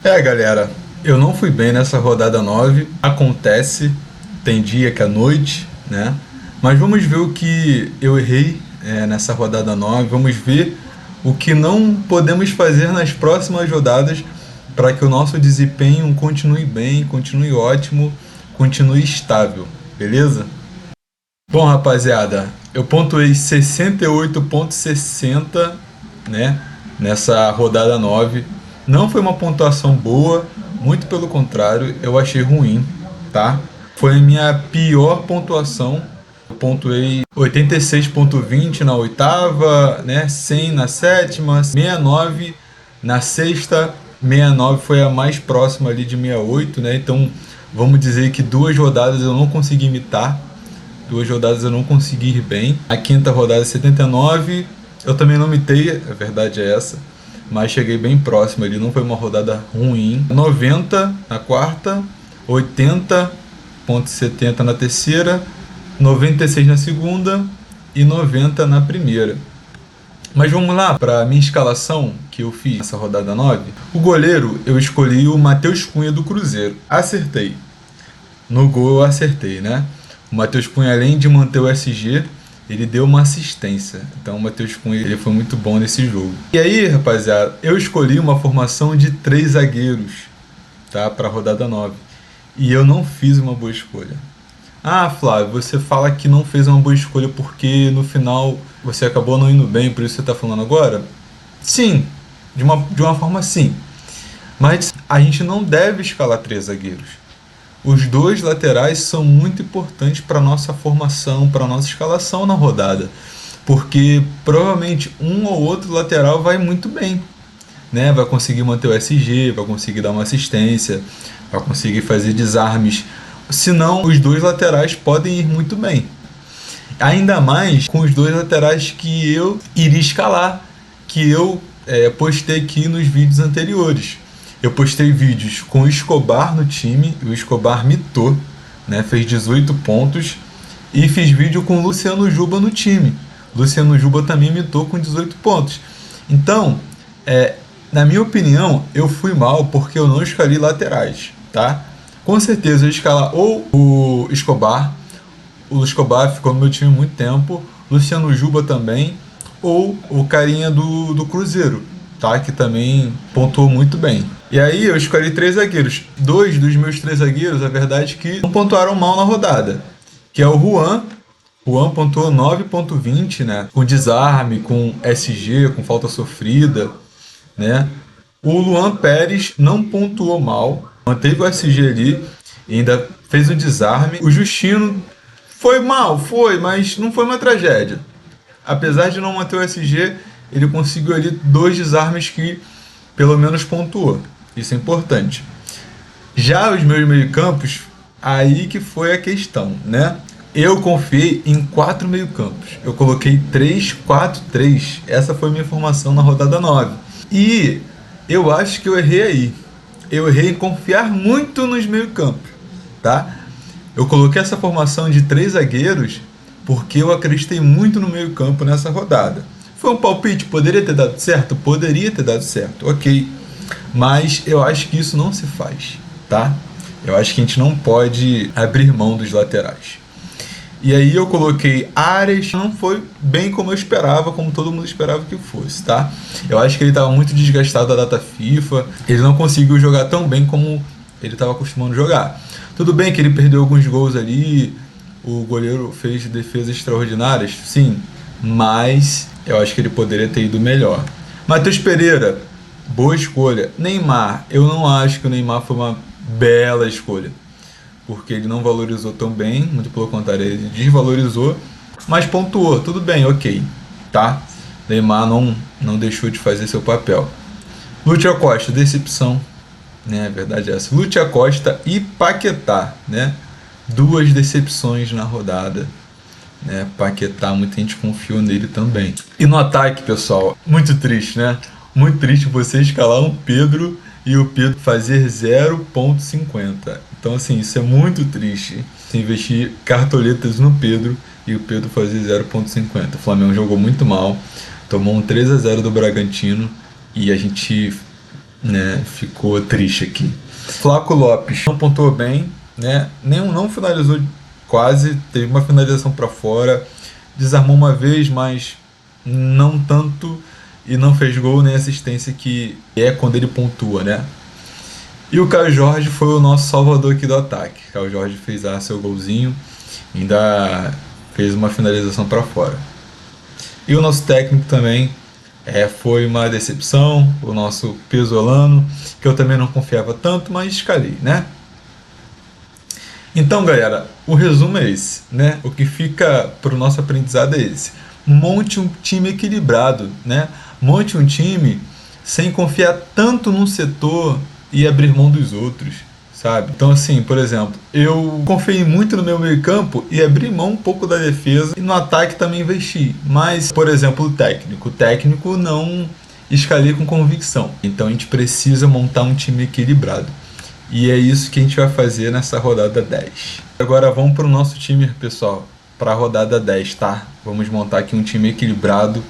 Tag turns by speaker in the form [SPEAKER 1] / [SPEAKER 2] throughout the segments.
[SPEAKER 1] Galera, eu não fui bem nessa rodada 9. Acontece, tem dia que é noite, né? Mas vamos ver o que eu errei nessa rodada 9. Vamos ver o que não podemos fazer nas próximas rodadas para que o nosso desempenho continue bem, continue ótimo, continue estável, beleza? Bom, rapaziada, eu pontuei 68,60, né, nessa rodada 9. Não foi uma pontuação boa, muito pelo contrário, eu achei ruim, tá? Foi a minha pior pontuação. Eu pontuei 86,20 na oitava, né, 100 na sétima, 69 na sexta, 69 foi a mais próxima ali de 68, né? Então, vamos dizer que duas rodadas eu não consegui imitar. Duas rodadas eu não consegui ir bem. A quinta rodada 79, eu também não imitei, a verdade é essa. Mas cheguei bem próximo ali, não foi uma rodada ruim. 90 na quarta, 80,70 na terceira, 96 na segunda e 90 na primeira. Mas vamos lá para a minha escalação que eu fiz nessa rodada 9. O goleiro eu escolhi o Matheus Cunha do Cruzeiro. Acertei. No gol eu acertei, né? O Matheus Cunha, além de manter o SG, ele deu uma assistência. Então o Matheus Cunha ele foi muito bom nesse jogo. E aí, rapaziada, eu escolhi uma formação de 3 zagueiros, tá? Para a rodada 9. E eu não fiz uma boa escolha. Ah, Flávio, você fala que não fez uma boa escolha porque no final você acabou não indo bem, por isso você está falando agora? Sim, de uma forma sim. Mas a gente não deve escalar 3 zagueiros. Os 2 laterais são muito importantes para a nossa formação, para a nossa escalação na rodada. Porque provavelmente um ou outro lateral vai muito bem, né? Vai conseguir manter o SG, vai conseguir dar uma assistência, vai conseguir fazer desarmes. Senão, os 2 laterais podem ir muito bem. Ainda mais com os 2 laterais que eu iria escalar, que eu postei aqui nos vídeos anteriores. Eu postei vídeos com o Escobar no time, e o Escobar mitou, né? Fez 18 pontos. E fiz vídeo com o Luciano Juba no time. Luciano Juba também mitou com 18 pontos. Então, na minha opinião, eu fui mal porque eu não escalei laterais, tá? Com certeza eu ia escalar ou o Escobar. O Escobar ficou no meu time há muito tempo. Luciano Juba também. Ou o carinha do Cruzeiro, tá? Que também pontuou muito bem. E aí eu escolhi 3 zagueiros. 2 dos meus 3 zagueiros, a verdade é que não pontuaram mal na rodada. Que é o Juan. Juan pontuou 9,20, né? Com desarme, com SG, com falta sofrida, né? O Luan Pérez não pontuou mal. Manteve o SG ali. E ainda fez um desarme. O Justino foi mal, mas não foi uma tragédia. Apesar de não manter o SG, ele conseguiu ali 2 desarmes que pelo menos pontuou. Isso é importante. Já os meus meio-campos, aí que foi a questão, né? Eu confiei em 4 meio-campos. Eu coloquei 3-4-3. Essa foi a minha formação na rodada 9. E eu acho que eu errei aí. Eu errei em confiar muito nos meio-campos, tá? Eu coloquei essa formação de 3 zagueiros porque eu acreditei muito no meio-campo nessa rodada. Foi um palpite, poderia ter dado certo? Poderia ter dado certo, ok. Mas eu acho que isso não se faz, tá? Eu acho que a gente não pode abrir mão dos laterais. E aí eu coloquei Ares, não foi bem como eu esperava, como todo mundo esperava que fosse, tá? Eu acho que ele estava muito desgastado da data FIFA, ele não conseguiu jogar tão bem como ele estava acostumando jogar. Tudo bem que ele perdeu alguns gols ali, o goleiro fez defesas extraordinárias, sim, mas eu acho que ele poderia ter ido melhor. Matheus Pereira, boa escolha. Neymar, eu não acho que o Neymar foi uma bela escolha, porque ele não valorizou tão bem, muito pelo contrário, ele desvalorizou, mas pontuou, tudo bem, ok, tá? Neymar não deixou de fazer seu papel. Lúcio Costa, decepção, né? A verdade é essa. Lúcio Costa e Paquetá, né? 2 decepções na rodada, né? Paquetá, muita gente confiou nele também. E no ataque, pessoal, muito triste, né? Muito triste você escalar um Pedro e o Pedro fazer 0,50. Então, assim, isso é muito triste. Você investir cartoletas no Pedro e o Pedro fazer 0,50. O Flamengo jogou muito mal, tomou um 3-0 do Bragantino e a gente né? Ficou triste aqui. Flaco Lopes não pontuou bem, né? Não finalizou quase, teve uma finalização para fora, desarmou uma vez, mas não tanto, e não fez gol nem assistência, que é quando ele pontua, né? E o Caio Jorge foi o nosso salvador aqui do ataque. O Caio Jorge fez seu golzinho, ainda fez uma finalização para fora. E o nosso técnico também foi uma decepção, o nosso Pesolano, que eu também não confiava tanto, mas escalei, né? Então, galera, o resumo é esse, né? O que fica para o nosso aprendizado é esse. Monte um time equilibrado, né? Monte um time sem confiar tanto num setor e abrir mão dos outros, sabe? Então, assim, por exemplo, eu confiei muito no meu meio campo e abri mão um pouco da defesa, e no ataque também investi. Mas, por exemplo, o técnico não escalei com convicção. Então a gente precisa montar um time equilibrado. E é isso que a gente vai fazer nessa rodada 10. Agora vamos para o nosso time, pessoal, para a rodada 10, tá? Vamos montar aqui um time equilibrado,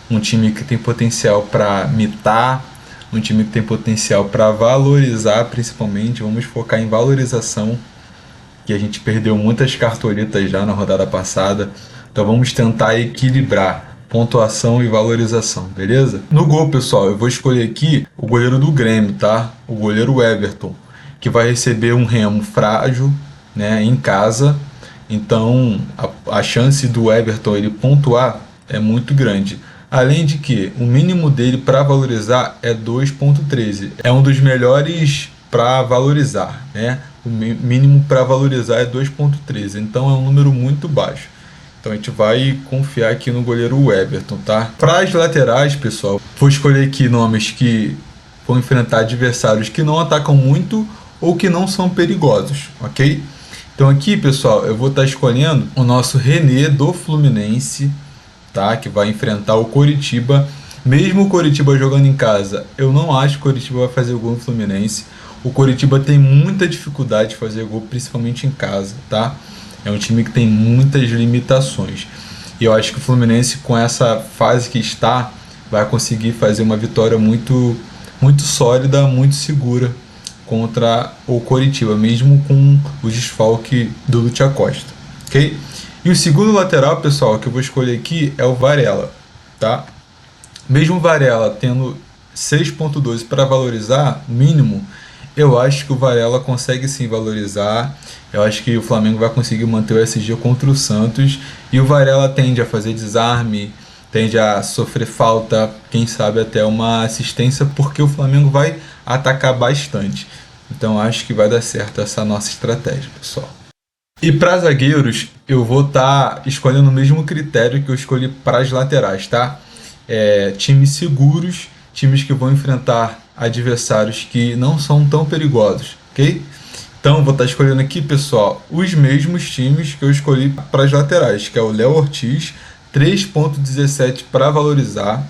[SPEAKER 1] um time que tem potencial para mitar, um time que tem potencial para valorizar, principalmente. Vamos focar em valorização, que a gente perdeu muitas cartoletas já na rodada passada. Então vamos tentar equilibrar pontuação e valorização, beleza? No gol, pessoal, eu vou escolher aqui o goleiro do Grêmio, tá? O goleiro Everton, que vai receber um Remo frágil, né, em casa. Então a chance do Everton ele pontuar é muito grande. Além de que o mínimo dele para valorizar é 2.13. É um dos melhores para valorizar, né? O mínimo para valorizar é 2.13. Então é um número muito baixo. Então a gente vai confiar aqui no goleiro Everton, tá? Para as laterais, pessoal, vou escolher aqui nomes que vão enfrentar adversários que não atacam muito ou que não são perigosos, ok? Então aqui, pessoal, eu vou estar escolhendo o nosso René do Fluminense, tá? Que vai enfrentar o Coritiba. Mesmo o Coritiba jogando em casa, eu não acho que o Coritiba vai fazer gol no Fluminense. O Coritiba tem muita dificuldade de fazer gol, principalmente em casa, tá? É um time que tem muitas limitações. E eu acho que o Fluminense, com essa fase que está, vai conseguir fazer uma vitória muito, muito sólida, muito segura contra o Coritiba, mesmo com o desfalque do Lúcio Acosta, ok? E o segundo lateral, pessoal, que eu vou escolher aqui é o Varela, tá? Mesmo o Varela tendo 6.12 para valorizar, mínimo, eu acho que o Varela consegue sim valorizar. Eu acho que o Flamengo vai conseguir manter o SG contra o Santos. E o Varela tende a fazer desarme, tende a sofrer falta, quem sabe até uma assistência, porque o Flamengo vai atacar bastante. Então acho que vai dar certo essa nossa estratégia, pessoal. E para zagueiros, eu vou estar escolhendo o mesmo critério que eu escolhi para as laterais, tá? Times seguros, times que vão enfrentar adversários que não são tão perigosos, ok? Então vou estar escolhendo aqui, pessoal, os mesmos times que eu escolhi para as laterais, que é o Léo Ortiz, 3.17 para valorizar,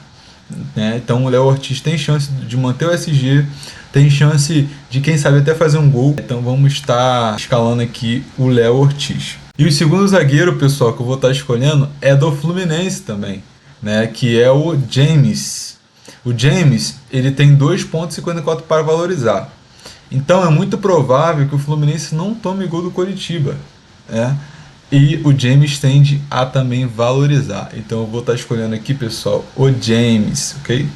[SPEAKER 1] né? Então o Léo Ortiz tem chance de manter o SG, tem chance de, quem sabe, até fazer um gol. Então vamos estar escalando aqui o Léo Ortiz. E o segundo zagueiro, pessoal, que eu vou estar escolhendo é do Fluminense também, né? Que é o James. O James, ele tem 2.54 para valorizar. Então é muito provável que o Fluminense não tome gol do Coritiba, né? E o James tende a também valorizar. Então eu vou estar escolhendo aqui, pessoal, o James, ok?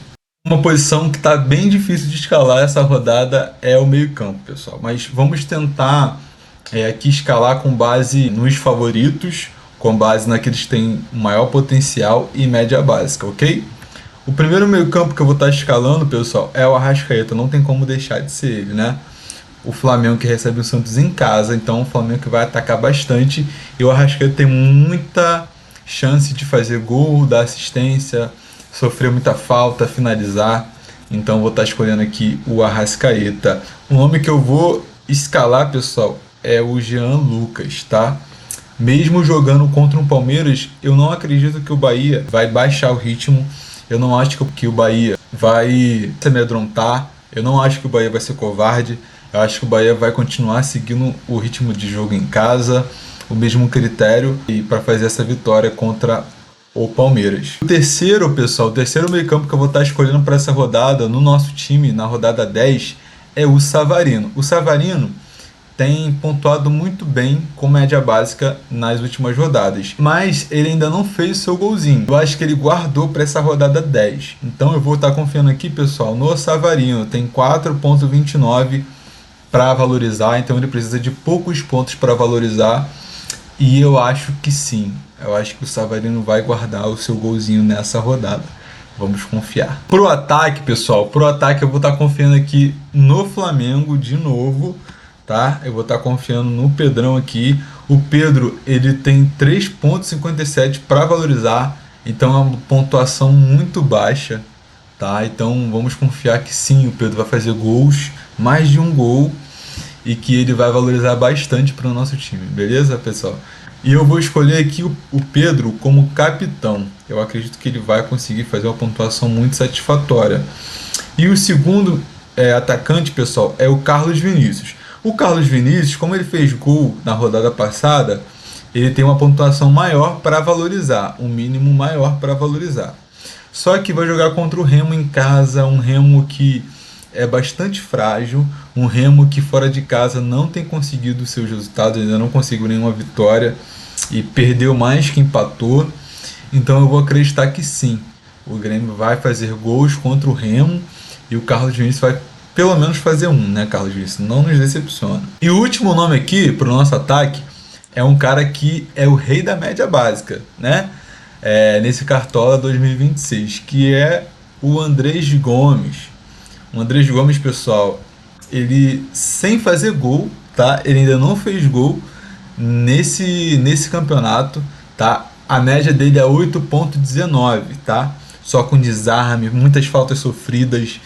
[SPEAKER 1] Uma posição que está bem difícil de escalar essa rodada é o meio-campo, pessoal. Mas vamos tentar aqui escalar com base nos favoritos, com base naqueles que têm maior potencial e média básica, ok? O primeiro meio-campo que eu vou estar escalando, pessoal, é o Arrascaeta. Não tem como deixar de ser ele, né? O Flamengo que recebe o Santos em casa, então o Flamengo que vai atacar bastante. E o Arrascaeta tem muita chance de fazer gol, dar assistência, sofrer muita falta, finalizar. Então vou estar escolhendo aqui o Arrascaeta. O nome que eu vou escalar, pessoal, é o Jean Lucas, tá? Mesmo jogando contra um Palmeiras, eu não acredito que o Bahia vai baixar o ritmo. Eu não acho que o Bahia vai se amedrontar. Eu não acho que o Bahia vai ser covarde. Eu acho que o Bahia vai continuar seguindo o ritmo de jogo em casa, o mesmo critério, e para fazer essa vitória contra ou Palmeiras. O terceiro, pessoal, o terceiro meio-campo que eu vou estar escolhendo para essa rodada, no nosso time, na rodada 10, é o Savarino. O Savarino tem pontuado muito bem com média básica nas últimas rodadas, mas ele ainda não fez o seu golzinho. Eu acho que ele guardou para essa rodada 10. Então eu vou estar confiando aqui, pessoal, no Savarino. Tem 4,29 para valorizar, então ele precisa de poucos pontos para valorizar. E eu acho que sim. Eu acho que o Savarino vai guardar o seu golzinho nessa rodada. Vamos confiar. Pro ataque, pessoal, pro ataque eu vou estar confiando aqui no Flamengo de novo, tá? Eu vou estar confiando no Pedrão aqui. O Pedro, ele tem 3,57 para valorizar, então é uma pontuação muito baixa, tá? Então vamos confiar que sim, o Pedro vai fazer gols, mais de um gol, e que ele vai valorizar bastante para o nosso time, beleza, pessoal? E eu vou escolher aqui o Pedro como capitão. Eu acredito que ele vai conseguir fazer uma pontuação muito satisfatória. E o segundo atacante, pessoal, é o Carlos Vinícius. O Carlos Vinícius, como ele fez gol na rodada passada, ele tem uma pontuação maior para valorizar, um mínimo maior para valorizar. Só que vai jogar contra o Remo em casa, um Remo que é bastante frágil, um Remo que fora de casa não tem conseguido seus resultados, ainda não conseguiu nenhuma vitória e perdeu mais que empatou. Então eu vou acreditar que sim, o Grêmio vai fazer gols contra o Remo e o Carlos Vinícius vai pelo menos fazer um, né, Carlos Vinícius? Não nos decepciona. E o último nome aqui para o nosso ataque é um cara que é o rei da média básica, né? Nesse Cartola 2026, que é o Andrés Gomes. O Andrés Gomes, pessoal, ele sem fazer gol, tá? Ele ainda não fez gol nesse campeonato, tá? A média dele é 8,19, tá? Só com desarme, muitas faltas sofridas,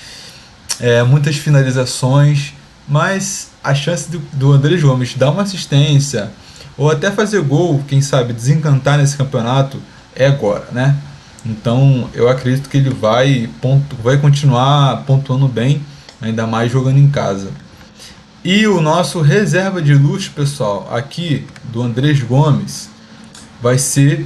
[SPEAKER 1] muitas finalizações, mas a chance do Andrés Gomes dar uma assistência ou até fazer gol, quem sabe desencantar nesse campeonato, é agora, né? Então eu acredito que ele vai continuar pontuando bem, ainda mais jogando em casa. E o nosso reserva de luxo, pessoal, aqui do Andrés Gomes, vai ser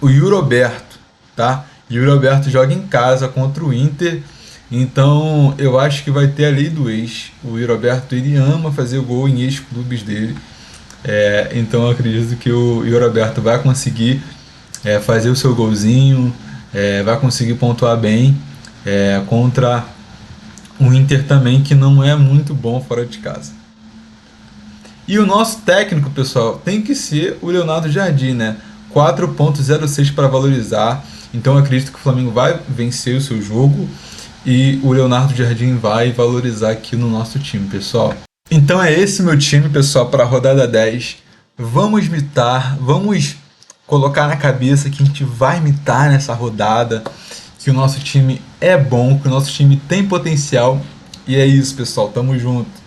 [SPEAKER 1] o Yuri Alberto, tá? Yuri Alberto joga em casa contra o Inter, então eu acho que vai ter a lei do ex. O Yuri Alberto, ele ama fazer gol em ex-clubes dele, então eu acredito que o Yuri Alberto vai conseguir fazer o seu golzinho, vai conseguir pontuar bem contra o Inter também, que não é muito bom fora de casa. E o nosso técnico, pessoal, tem que ser o Leonardo Jardim, né? 4,06 para valorizar. Então eu acredito que o Flamengo vai vencer o seu jogo e o Leonardo Jardim vai valorizar aqui no nosso time, pessoal. Então é esse meu time, pessoal, para a rodada 10. Vamos mitar, vamos colocar na cabeça que a gente vai imitar nessa rodada, que o nosso time é bom, que o nosso time tem potencial. E é isso, pessoal, tamo junto.